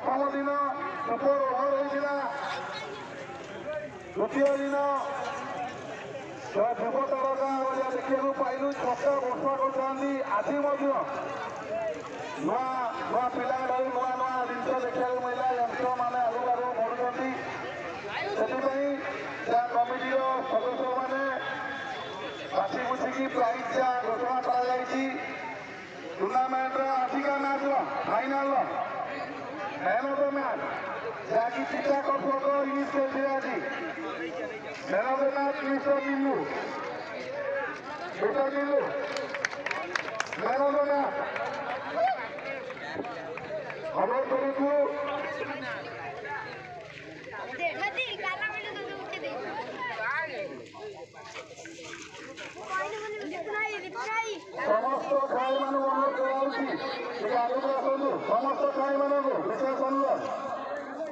प्रथम दिन super over होता द्वितीय दिन ଯୁବ ତାରକା ଭଳିଆ ଦେଖିବାକୁ ପାଇଲୁ ଛକା ବର୍ଷା କରୁଛନ୍ତି ଆଜି ମଧ୍ୟ ନୂଆ ନୂଆ ପିଲାଙ୍କଠାରୁ ନୂଆ ନୂଆ ଜିନିଷ ଦେଖିବାକୁ ମିଳିଲା ଯନ୍ତ୍ରମାନେ ଆଗକୁ ଆଗକୁ ବଢୁଛନ୍ତି ସେଥିପାଇଁ ଯାହା କମିଟିର ସଦସ୍ୟମାନେ ବାଛି ବୁଝିକି ପ୍ରାଇଜ୍ ଯାହା ଘୋଷଣା କରାଯାଇଛି ଟୁର୍ଣ୍ଣାମେଣ୍ଟର ଆସିକା ମ୍ୟାଚର ଫାଇନାଲର ମ୍ୟାନ୍ ଅଫ୍ ଦ ମ୍ୟାଚ୍ ଯାହାକି ଚିତାକର୍ଷକ ଇନିଂସ ଖେଳିଥିଲେ ଆଜି man of the match mister Nilu man of the match ଅନୁରୋଧ କରୁଛୁ ସମସ୍ତ ଖେଳାଳିମାନଙ୍କୁ ଅନୁରୋଧ କରାଯାଉଛି ଟିକେ ଆଗକୁ ଆସନ୍ତୁ ସମସ୍ତ ଖେଳାଳିମାନଙ୍କୁ